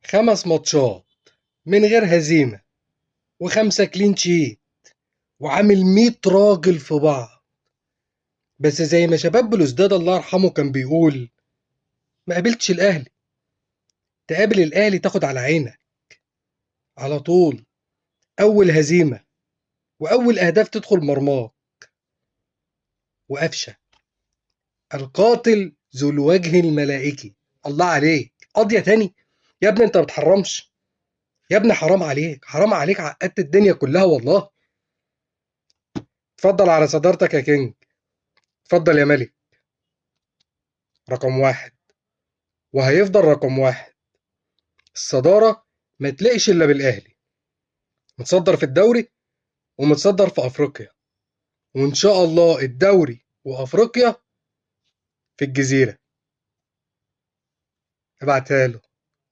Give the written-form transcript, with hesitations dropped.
5 ماتشات من غير هزيمة و5 كلين شيت وعامل 100 راجل في بعض. بس زي ما شباب بلوزداد الله يرحمه كان بيقول: ما قابلتش الأهلي. تقابل الأهلي تاخد على عينك على طول. أول هزيمة وأول أهداف تدخل مرماك. وقفشة القاتل ذو الوجه الملائكي، الله عليك قضية تاني. يا ابني انت ما بتحرمش، يا ابني حرام عليك، حرام عليك، عقدت الدنيا كلها والله. اتفضل على صدارتك يا كينج، اتفضل يا ملك. رقم واحد وهيفضل رقم واحد. الصدارة ما تلاقيش إلا بالأهلي، متصدر في الدوري ومتصدر في أفريقيا، وإن شاء الله الدوري وأفريقيا في الجزيرة. ابعتها له.